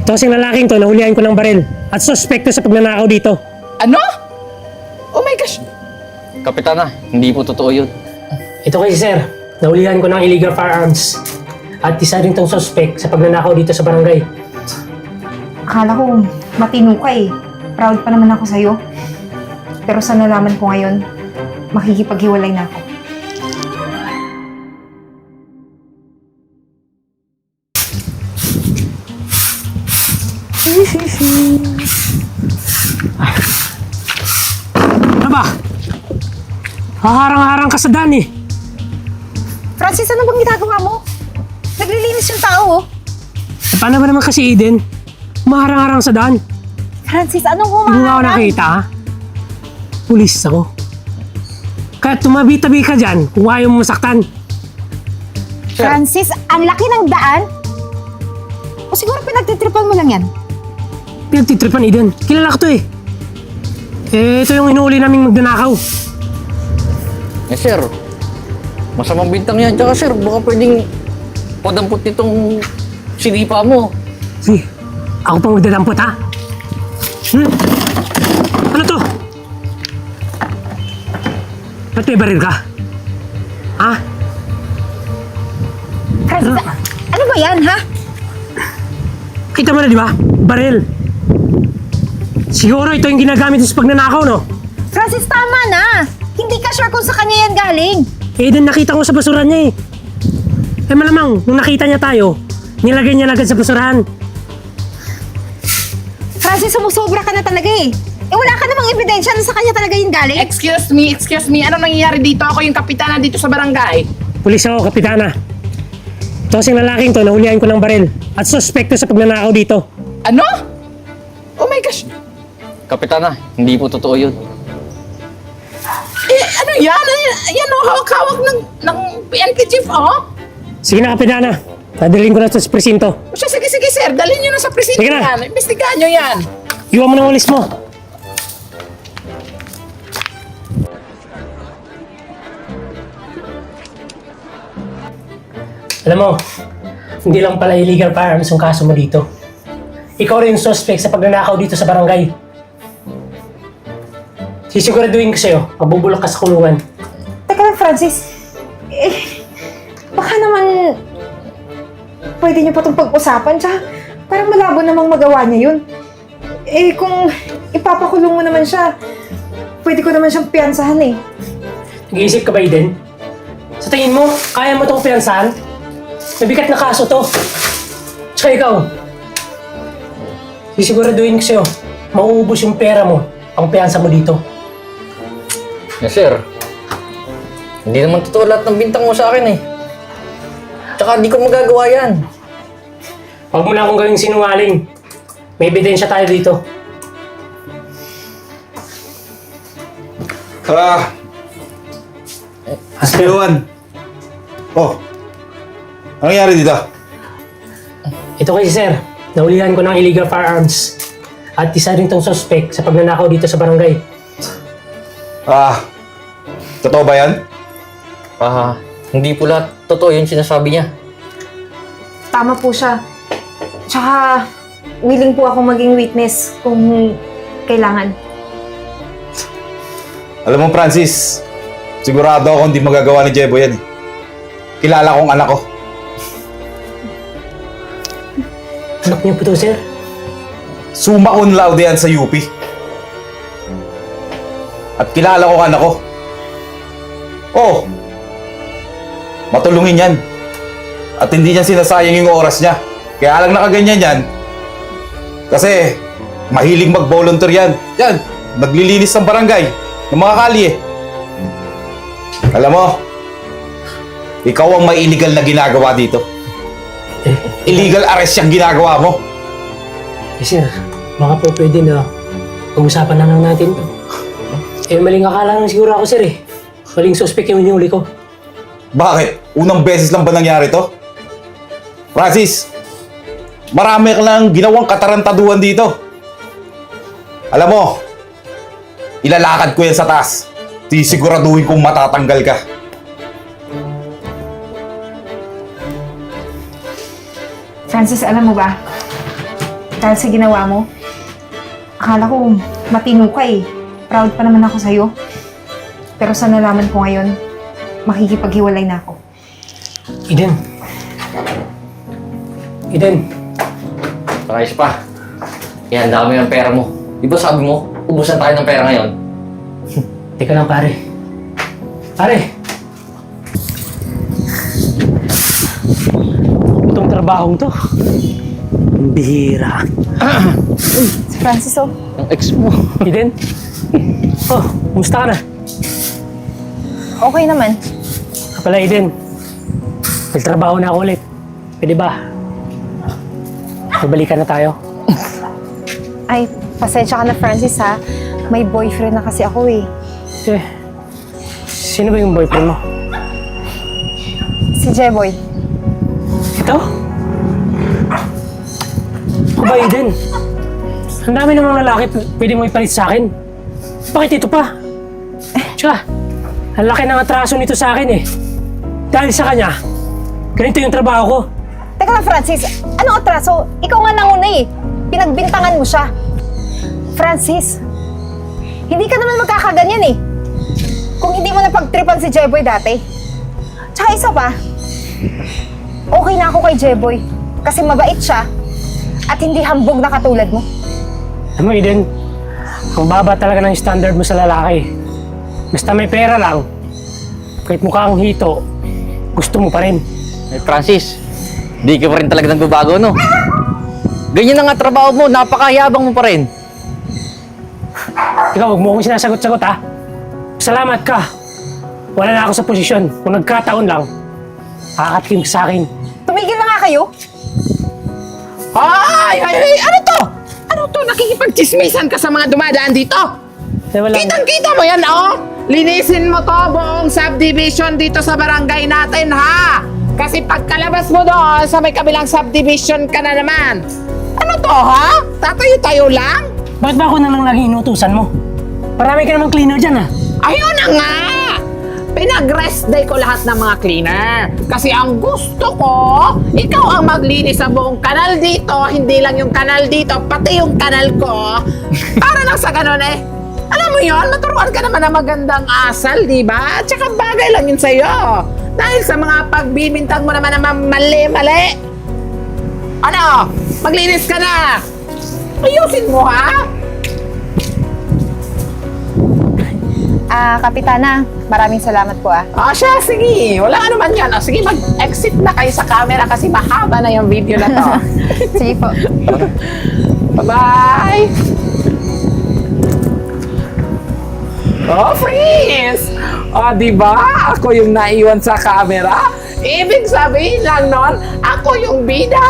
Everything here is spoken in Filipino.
Ito kasing lalaking to, nahulihan ko ng baril at suspekto sa pagnanakaw dito. Ano? Oh my gosh! Kapitana, hindi po totoo yun. Ito kasi sir, nahulihan ko ng illegal firearms at isa rin tong suspect sa pagnanakaw dito sa barangay. Akala ko matino ka eh. Proud pa naman ako sa'yo. Pero sa nalaman ko ngayon, makikipaghiwalay na ako. Ano ba? Haharang-harang ka sa daan eh. Francis, ano bang ginagawa mo? Naglilinis yung tao, oh. Paano ba naman kasi Eden? Maharang-harang sa daan. Francis, anong Hindi mo ako humaharang? nakita ha? Pulis ako. Kaya tumabi-tabi ka dyan kung ayaw mo masaktan. Francis, ang laki ng daan? O siguro pinagtitripan mo lang yan? Pinagtitripan Eden. Kilala ko to eh. Ito yung inuuli naming magnanakaw. Eh sir, masamang bintang yan. Tsaka sir, baka pwedeng padampot nitong sinipa mo. Sige, ako pang magdadampot ha? Ano to? Ba't may baril ka? Ha? Francis, ano ba yan, ha? Kita mo na di ba? Baril. Siguro ito yung ginagamit sa pagnanakaw, no? Francis, tama na! Hindi ka sure kung sa kanya yan galing. Eden, nakita ko sa basurahan niya eh. Eh malamang, nung nakita niya tayo, nilagay niya agad sa basurahan. Francis, sumusobra ka na talaga eh. Eh wala ka namang ebidensya na sa kanya talaga yung galing. Excuse me. Ano nangyayari dito? Ako yung kapitana dito sa barangay. Pulis ako, kapitana. Ito kasing lalaking to, nahulihan ko ng baril at suspekto sa pagnanakaw dito. Ano? Oh my gosh! Kapitana, hindi po totoo yun. Eh, ano yan? Yan o, hawak-hawak ng PNP chief, oh? Sige na, kapitana. Dadalhin ko na ito sa presinto. O siya, sige, sir. Dalhin nyo na sa presinto Sige na. yan. Imbestigahan nyo yan. Iwan mo ng walis mo. Alam mo, hindi lang pala illegal firearms yung kaso mo dito. Ikaw rin yung suspect sa pagnanakaw dito sa barangay. Sisiguraduhin ko sa'yo, mabubulok ka sa kulungan. Teka lang, Francis. Eh, baka naman pwede niyo pa itong pag-usapan. Tsaka parang malabo namang magawa niya yun. Eh, kung ipapakulong mo naman siya, pwede ko naman siyang piyansahan eh. Nag-iisip ka ba, Eden? Sa tingin mo, kaya mo itong piyansahan? Mabigat na kaso to. Tsaka ikaw, sisiguraduhin ko sa'yo, mauubos yung pera mo, ang piyansa mo dito. Eh sir, hindi naman totoo lahat ng bintang mo sa akin eh. Tsaka di ko magagawa yan. Huwag mo na akong gawing sinungaling. May ebidensya tayo dito. Ewan. Oh, ano nangyari dito? Ito kasi sir, nahulihan ko ng illegal firearms. At isa rin tong suspect sa pagnanakaw dito sa barangay. Totoo ba yan? Hindi po lahat totoo yung sinasabi niya. Tama po siya. Tsaka, willing po akong maging witness kung kailangan. Alam mo, Francis, sigurado ako hindi magagawa ni Jebo yan eh. Kilala kong anak ko. Anak niyo po to sir? Summa cum laude yan sa UP. At kilala ko ang anak ko. Oh, matulungin yan. At hindi niya sinasayang yung oras niya. Kaya lang nakaganyan yan. Kasi mahilig mag-volunteer yan. Yan, naglilinis ng barangay, ng mga kalye. Alam mo, ikaw ang may illegal na ginagawa dito. Illegal arrest yung ginagawa mo. Eh sir, baka po pwede na pag-usapan na lang natin to. Eh maling akala lang siguro ako sir eh. Maling suspect yung hinuli ko. Bakit? Unang beses lang ba nangyari to? Francis, marami ka lang ginawang katarantaduhan dito. Alam mo, ilalakad ko yan sa taas. Sisiguraduhin kong matatanggal ka. Francis, alam mo ba? dahil sa ginawa mo. Akala ko matino ka eh. Proud pa naman ako sa'yo. Pero sa nalaman ko ngayon, makikipaghiwalay na ako. Eden. Eden. Ayos pa. Yan, dami ng pera mo. Di ba sabi mo, ubusan tayo ng pera ngayon? Teka lang, pare. Pare! Itong trabahong to. Ang bihira. Si Francis, oh. Ang ex mo. Eden? Oh, kumusta ka na? Okay naman. Kapala, Eden. Nagtrabaho na ako ulit. Pwede ba? Magbalikan na tayo. Ay, pasensya ka na, Francis, ha? May boyfriend na kasi ako, eh. Eh, sino ba yung boyfriend mo? Si Jeboy. Ito? Ako ba, Eden? Ang dami namang lalaki pwede mo ipalit sa akin. Bakit ito pa? Tsaka, ang laki ng atraso nito sa akin eh. Dahil sa kanya, ganito yung trabaho ko. Teka lang, Francis. Anong atraso? Ikaw nga nanguna, eh. Pinagbintangan mo siya. Francis, hindi ka naman magkakaganyan, eh. Kung hindi mo napagtripan si Jeboy dati. Tsaka isa pa, okay na ako kay Jeboy. Kasi mabait siya. At hindi hambog na katulad mo. Alam mo, Eden, ang baba talaga ng standard mo sa lalaki. Basta may pera lang, kahit mukha kang hito, gusto mo pa rin. Eh, Francis, di ka pa rin talaga nagbabago, no? Ganyan na nga trabaho mo, napakayabang mo pa rin. Ikaw, huwag mo akong sinasagot-sagot, ha? Salamat ka. Wala na ako sa posisyon. Kung nagkataon lang, kakatikim ka sa akin. Tumigil na nga kayo. Ay! Ano to? Ano to? Nakikipagchismisan ka sa mga dumadaan dito? Eh, wala. Kitang-kita mo yan, oh! Linisin mo to buong subdivision dito sa barangay natin, ha? Kasi pagkalabas mo doon sa may kabilang subdivision ka na naman. Ano to, ha? Tatayo-tayo lang? Bakit ba ako na lang lagi inutusan mo? Marami ka namang cleaner dyan, ha? Ayun na nga! Pinag-rest day ko lahat ng mga cleaner. Kasi ang gusto ko, ikaw ang maglinis sa buong kanal dito, hindi lang yung kanal dito, pati yung kanal ko. Para lang sa ganun eh. Alam mo yon, maturuan ka naman ng magandang asal, di ba? At saka bagay lang yun sa'yo. Dahil sa mga pagbibintang mo naman naman mali-mali. Ano? Maglinis ka na! Ayusin mo, ha? Kapitana, maraming salamat po, ah. Siya, sige. Wala ka naman yan. Sige, mag-exit na kayo sa camera kasi mahaba na yung video na to. Sige po. Bye-bye! Oh, freeze! Diba? Ako yung naiwan sa camera. Ibig sabihin lang nun, ako yung bida!